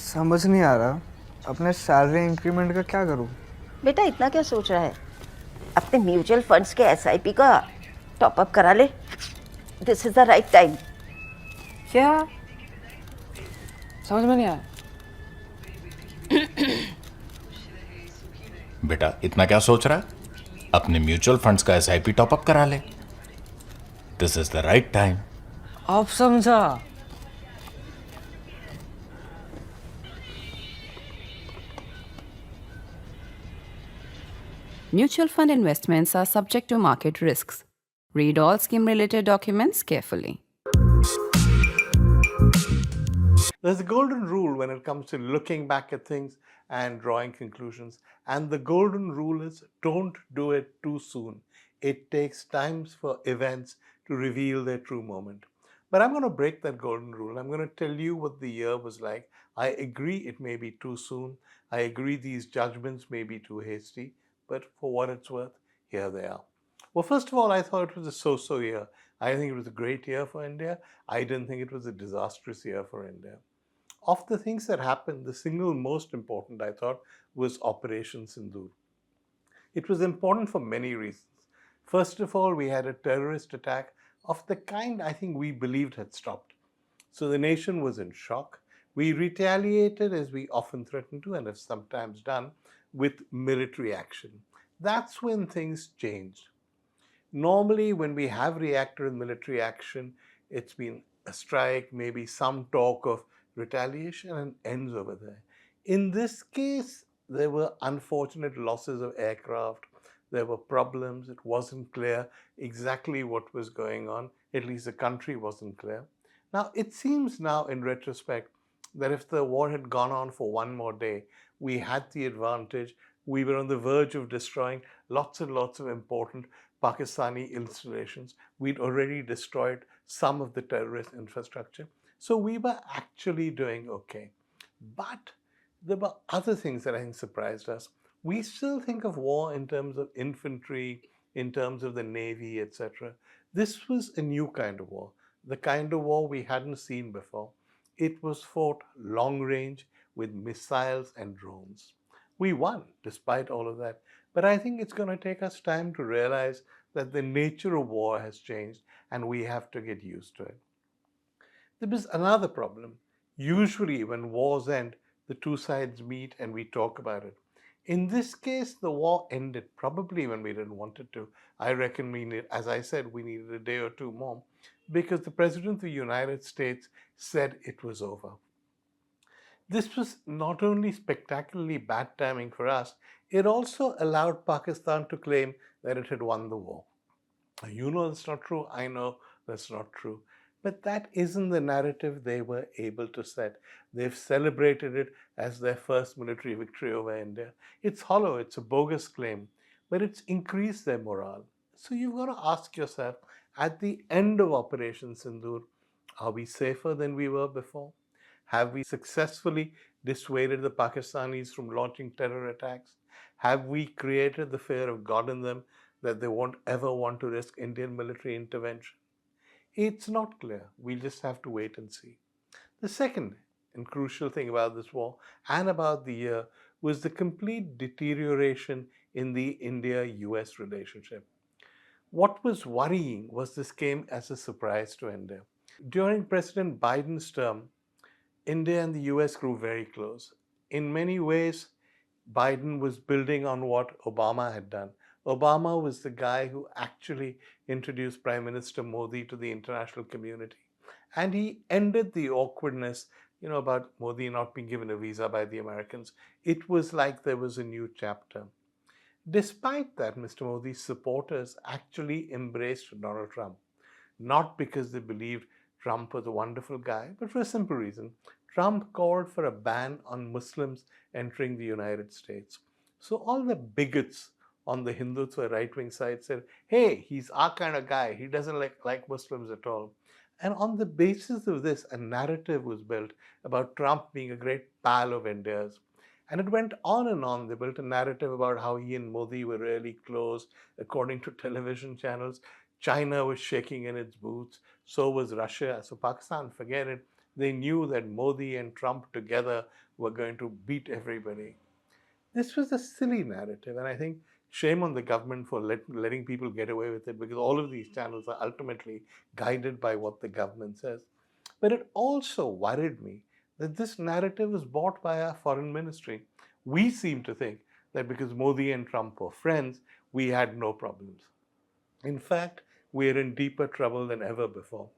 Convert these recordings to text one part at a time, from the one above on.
समझ नहीं आ रहा अपने सैलरी इंक्रीमेंट का क्या करूं। बेटा इतना क्या सोच रहा है? अपने म्यूचुअल फंड्स के एसआईपी का टॉपअप करा ले। This is the right time. क्या? समझ में नहीं आया। बेटा इतना क्या सोच रहा है? अपने म्यूचुअल फंड्स का एसआईपी टॉपअप करा ले। This is the right time. अब समझा। Mutual fund investments are subject to market risks. Read all scheme-related documents carefully. There's a golden rule when it comes to looking back at things and drawing conclusions. And the golden rule is don't do it too soon. It takes time for events to reveal their true moment. But I'm going to break that golden rule. I'm going to tell you what the year was like. I agree it may be too soon. I agree these judgments may be too hasty. But for what it's worth, here they are. Well, first of all, I thought it was a so-so year. I think it was a great year for India. I didn't think it was a disastrous year for India. Of the things that happened, the single most important, I thought, was Operation Sindoor. It was important for many reasons. First of all, we had a terrorist attack of the kind I think we believed had stopped. So the nation was in shock. We retaliated, as we often threaten to and have sometimes done, with military action. That's when things changed. Normally, when we have reacted with military action, it's been a strike, maybe some talk of retaliation, and ends over there. In this case, there were unfortunate losses of aircraft. There were problems. It wasn't clear exactly what was going on. At least the country wasn't clear. Now, it seems now in retrospect that if the war had gone on for one more day, we had the advantage. We were on the verge of destroying lots and lots of important Pakistani installations. We'd already destroyed some of the terrorist infrastructure. So we were actually doing okay. But there were other things that I think surprised us. We still think of war in terms of infantry, in terms of the Navy, etc. This was a new kind of war, the kind of war we hadn't seen before. It was fought long range with missiles and drones. We won despite all of that. But I think it's going to take us time to realize that the nature of war has changed and we have to get used to it. There is another problem. Usually, when wars end, the two sides meet and we talk about it. In this case, the war ended probably when we didn't want it to. I reckon as I said, we needed a day or two more because the President of the United States said it was over. This was not only spectacularly bad timing for us, it also allowed Pakistan to claim that it had won the war. You know that's not true. I know that's not true. But that isn't the narrative they were able to set. They've celebrated it as their first military victory over India. It's hollow, it's a bogus claim, but it's increased their morale. So you've got to ask yourself, at the end of Operation Sindoor, are we safer than we were before? Have we successfully dissuaded the Pakistanis from launching terror attacks? Have we created the fear of God in them that they won't ever want to risk Indian military intervention? It's not clear. We'll just have to wait and see. The second and crucial thing about this war and about the year was the complete deterioration in the India-US relationship. What was worrying was this came as a surprise to India. During President Biden's term, India and the US grew very close. In many ways, Biden was building on what Obama had done. Obama was the guy who actually introduced Prime Minister Modi to the international community. And he ended the awkwardness, about Modi not being given a visa by the Americans. It was like there was a new chapter. Despite that, Mr. Modi's supporters actually embraced Donald Trump, not because they believed Trump was a wonderful guy, but for a simple reason. Trump called for a ban on Muslims entering the United States. So all the bigots on the Hindutva right-wing side said, hey, he's our kind of guy. He doesn't like Muslims at all. And on the basis of this, a narrative was built about Trump being a great pal of India's. And it went on and on. They built a narrative about how he and Modi were really close. According to television channels, China was shaking in its boots. So was Russia. So Pakistan, forget it. They knew that Modi and Trump together were going to beat everybody. This was a silly narrative, and I think shame on the government for letting people get away with it, because all of these channels are ultimately guided by what the government says. But it also worried me that this narrative was bought by our foreign ministry. We seem to think that because Modi and Trump were friends, we had no problems. In fact, we are in deeper trouble than ever before.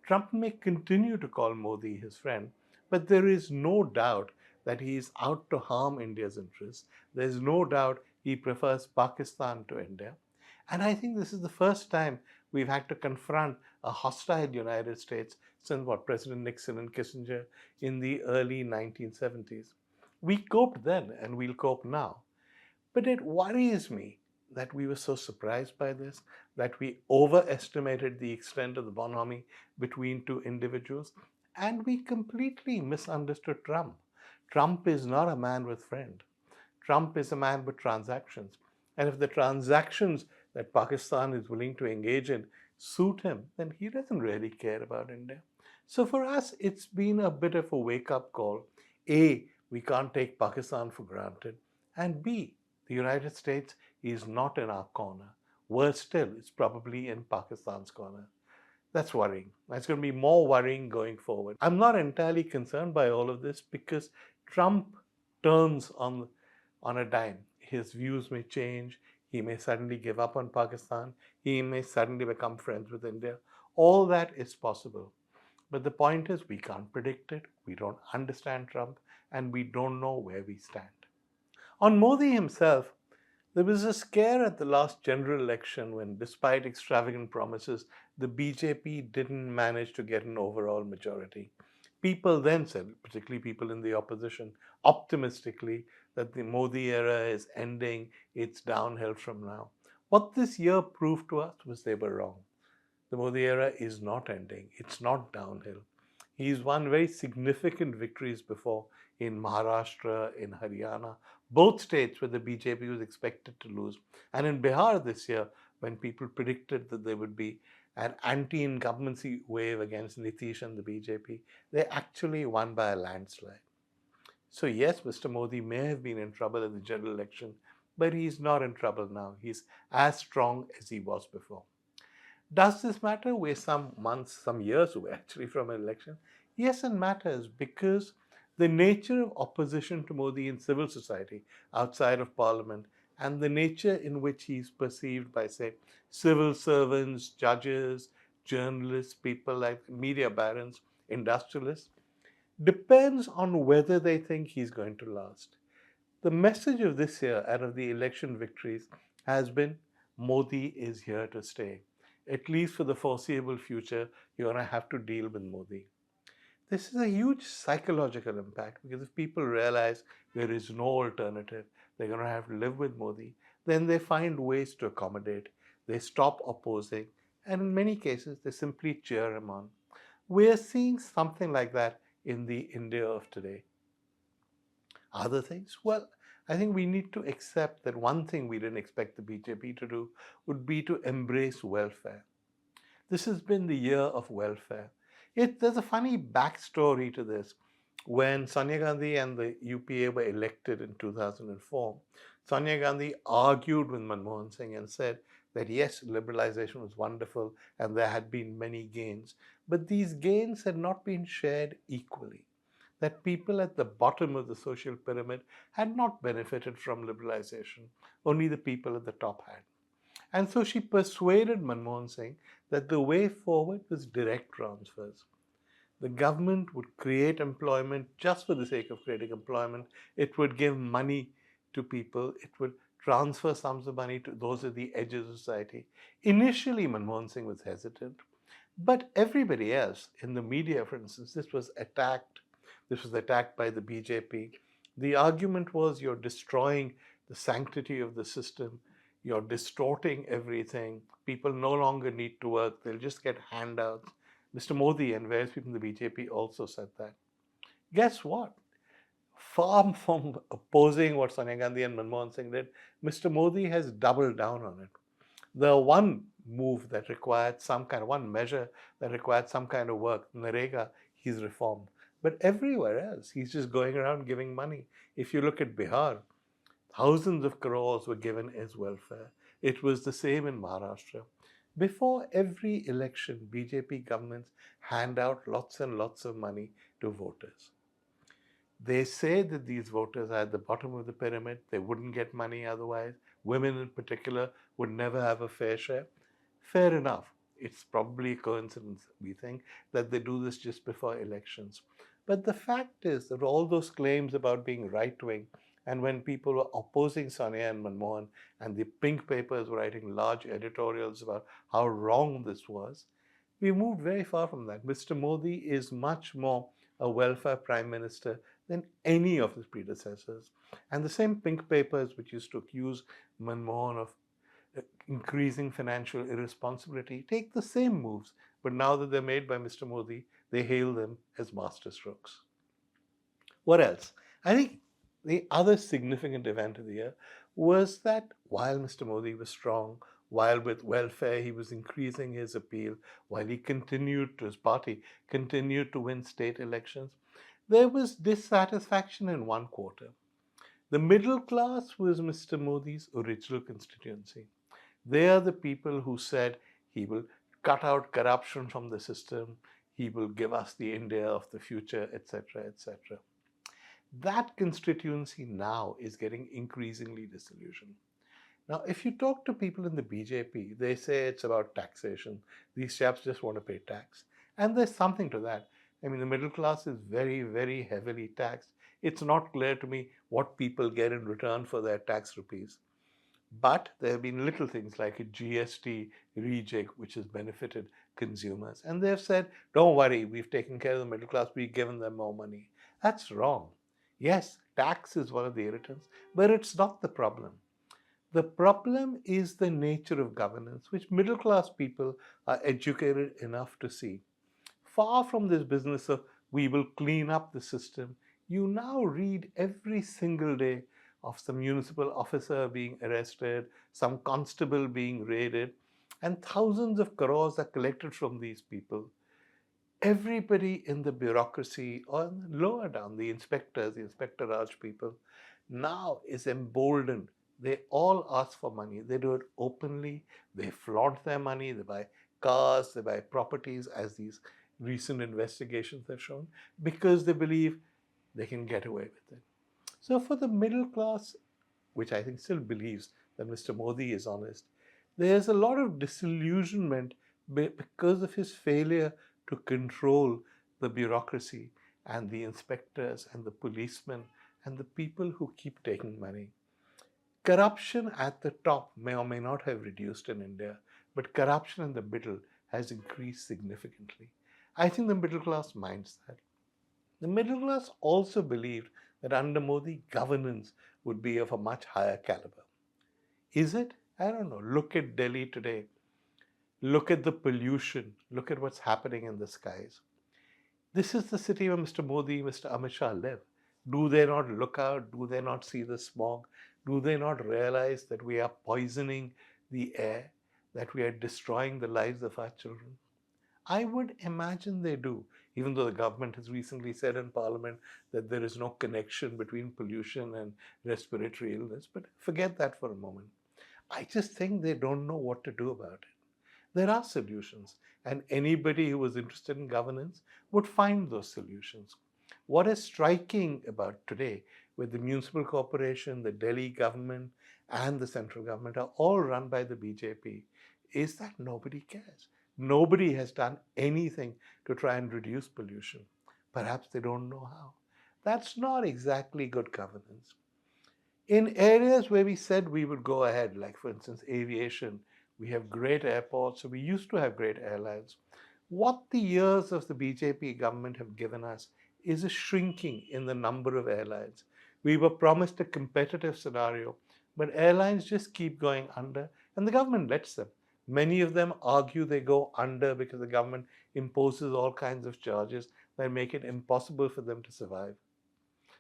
Trump may continue to call Modi his friend, but there is no doubt that he is out to harm India's interests. There is no doubt he prefers Pakistan to India. And I think this is the first time we've had to confront a hostile United States since President Nixon and Kissinger in the early 1970s. We coped then and we'll cope now. But it worries me that we were so surprised by this, that we overestimated the extent of the bonhomie between two individuals, and we completely misunderstood Trump. Trump is not a man with friends. Trump is a man with transactions. And if the transactions that Pakistan is willing to engage in suit him, then he doesn't really care about India. So for us, it's been a bit of a wake-up call. A, we can't take Pakistan for granted. And B, the United States is not in our corner. Worse still, it's probably in Pakistan's corner. That's worrying. That's going to be more worrying going forward. I'm not entirely concerned by all of this because Trump turns on a dime. His views may change. He may suddenly give up on Pakistan. He may suddenly become friends with India. All that is possible. But the point is, we can't predict it. We don't understand Trump, and we don't know where we stand. On Modi himself, there was a scare at the last general election when, despite extravagant promises, the BJP didn't manage to get an overall majority. People then said, particularly people in the opposition, optimistically, that the Modi era is ending, it's downhill from now. What this year proved to us was they were wrong. The Modi era is not ending, it's not downhill. He's won very significant victories before in Maharashtra, in Haryana, both states where the BJP was expected to lose. And in Bihar this year, when people predicted that there would be an anti-incumbency wave against Nitish and the BJP, they actually won by a landslide. So yes, Mr. Modi may have been in trouble in the general election, but he's not in trouble now. He's as strong as he was before. Does this matter? We're some months, some years away actually from an election. Yes, it matters because the nature of opposition to Modi in civil society outside of parliament and the nature in which he's perceived by, say, civil servants, judges, journalists, people like media barons, industrialists, depends on whether they think he's going to last. The message of this year out of the election victories has been Modi is here to stay. At least for the foreseeable future, you're going to have to deal with Modi. This is a huge psychological impact because if people realize there is no alternative, they're going to have to live with Modi, then they find ways to accommodate. They stop opposing, and in many cases, they simply cheer him on. We're seeing something like that in the India of today. Other things? Well, I think we need to accept that one thing we didn't expect the BJP to do would be to embrace welfare. This has been the year of welfare. There's a funny backstory to this. When Sonia Gandhi and the UPA were elected in 2004, Sonia Gandhi argued with Manmohan Singh and said that yes, liberalization was wonderful and there had been many gains, but these gains had not been shared equally. That people at the bottom of the social pyramid had not benefited from liberalization, only the people at the top had. And so she persuaded Manmohan Singh that the way forward was direct transfers. The government would create employment just for the sake of creating employment. It would give money to people. It would transfer sums of money to those at the edges of society. Initially, Manmohan Singh was hesitant, but everybody else in the media, for instance, this was attacked. This was attacked by the BJP. The argument was you're destroying the sanctity of the system. You're distorting everything. People no longer need to work. They'll just get handouts. Mr. Modi and various people in the BJP also said that. Guess what? Far from opposing what Sonia Gandhi and Manmohan Singh did, Mr. Modi has doubled down on it. The one move that required some kind of, one measure that required some kind of work, Narendra, he's reformed. But everywhere else, he's just going around giving money. If you look at Bihar, thousands of crores were given as welfare. It was the same in Maharashtra. Before every election, BJP governments hand out lots and lots of money to voters. They say that these voters are at the bottom of the pyramid. They wouldn't get money otherwise. Women in particular would never have a fair share. Fair enough. It's probably a coincidence, we think, that they do this just before elections. But the fact is that all those claims about being right-wing, and when people were opposing Sonia and Manmohan, and the pink papers were writing large editorials about how wrong this was, we moved very far from that. Mr. Modi is much more a welfare prime minister than any of his predecessors. And the same pink papers which used to accuse Manmohan of increasing financial irresponsibility take the same moves, but now that they're made by Mr. Modi, they hail them as masterstrokes. What else? I think the other significant event of the year was that while Mr. Modi was strong, while with welfare he was increasing his appeal, while his party continued to win state elections, there was dissatisfaction in one quarter. The middle class was Mr. Modi's original constituency. They are the people who said he will cut out corruption from the system, he will give us the India of the future, etc., etc. That constituency now is getting increasingly disillusioned. Now, if you talk to people in the BJP, they say it's about taxation. These chaps just want to pay tax. And there's something to that. I mean, the middle class is very, very heavily taxed. It's not clear to me what people get in return for their tax rupees. But there have been little things like a GST rejig, which has benefited consumers. And they've said, don't worry, we've taken care of the middle class, we've given them more money. That's wrong. Yes, tax is one of the irritants, but it's not the problem. The problem is the nature of governance, which middle class people are educated enough to see. Far from this business of we will clean up the system, you now read every single day of some municipal officer being arrested, some constable being raided, and thousands of crores are collected from these people. Everybody in the bureaucracy or lower down, the inspectors, the Inspector Raj people, now is emboldened. They all ask for money. They do it openly. They flaunt their money. They buy cars, they buy properties, as these recent investigations have shown, because they believe they can get away with it. So for the middle class, which I think still believes that Mr. Modi is honest, there's a lot of disillusionment because of his failure to control the bureaucracy and the inspectors and the policemen and the people who keep taking money. Corruption at the top may or may not have reduced in India, but corruption in the middle has increased significantly. I think the middle class minds that. The middle class also believed that under Modi, governance would be of a much higher caliber. Is it? I don't know. Look at Delhi today. Look at the pollution. Look at what's happening in the skies. This is the city where Mr. Modi, Mr. Amit Shah live. Do they not look out? Do they not see the smog? Do they not realize that we are poisoning the air, that we are destroying the lives of our children? I would imagine they do, even though the government has recently said in Parliament that there is no connection between pollution and respiratory illness. But forget that for a moment. I just think they don't know what to do about it. There are solutions, and anybody who was interested in governance would find those solutions. What is striking about today, with the municipal corporation, the Delhi government, and the central government are all run by the BJP, is that nobody cares. Nobody has done anything to try and reduce pollution. Perhaps they don't know how. That's not exactly good governance. In areas where we said we would go ahead, like for instance aviation, we have great airports, so we used to have great airlines. What the years of the BJP government have given us is a shrinking in the number of airlines. We were promised a competitive scenario, but airlines just keep going under, and the government lets them. Many of them argue they go under because the government imposes all kinds of charges that make it impossible for them to survive.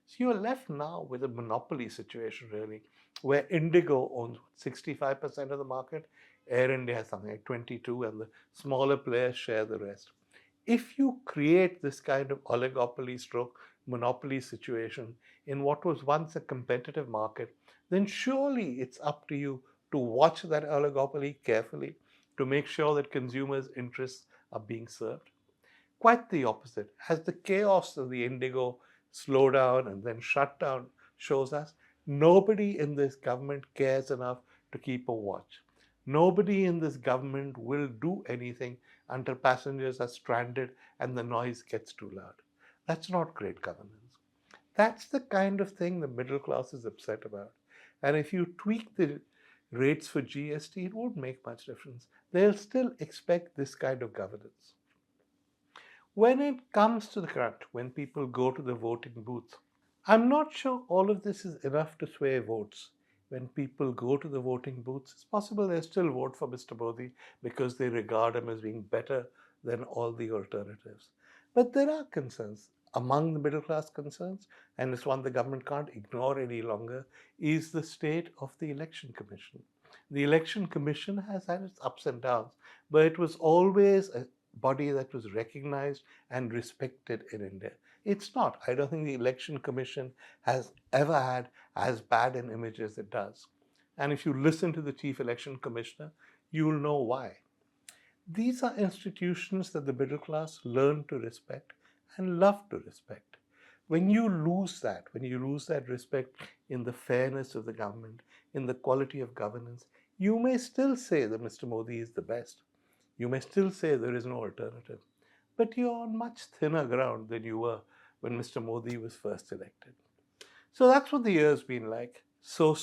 So you're left now with a monopoly situation, really, where Indigo owns 65% of the market, Air India has something like 22%, and the smaller players share the rest. If you create this kind of oligopoly stroke monopoly situation in what was once a competitive market, then surely it's up to you to watch that oligopoly carefully to make sure that consumers' interests are being served. Quite the opposite. As the chaos of the Indigo slowdown and then shutdown shows us, nobody in this government cares enough to keep a watch. Nobody in this government will do anything until passengers are stranded and the noise gets too loud. That's not great governance. That's the kind of thing the middle class is upset about. And if you tweak the rates for GST, it won't make much difference. They'll still expect this kind of governance. When it comes to the crunch, when people go to the voting booth, I'm not sure all of this is enough to sway votes. When people go to the voting booths, it's possible they still vote for Mr. Modi because they regard him as being better than all the alternatives. But there are concerns. Among the middle class concerns, and it's one the government can't ignore any longer, is the state of the Election Commission. The Election Commission has had its ups and downs, but it was always a body that was recognized and respected in India. It's not. I don't think the Election Commission has ever had as bad an image as it does. And if you listen to the Chief Election Commissioner, you will know why. These are institutions that the middle class learn to respect and love to respect. When you lose that respect in the fairness of the government, in the quality of governance, you may still say that Mr. Modi is the best. You may still say there is no alternative. But you're on much thinner ground than you were when Mr. Modi was first elected. So that's what the year's been like. So,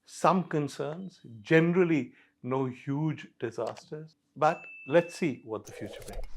some concerns, generally no huge disasters, but let's see what the future brings.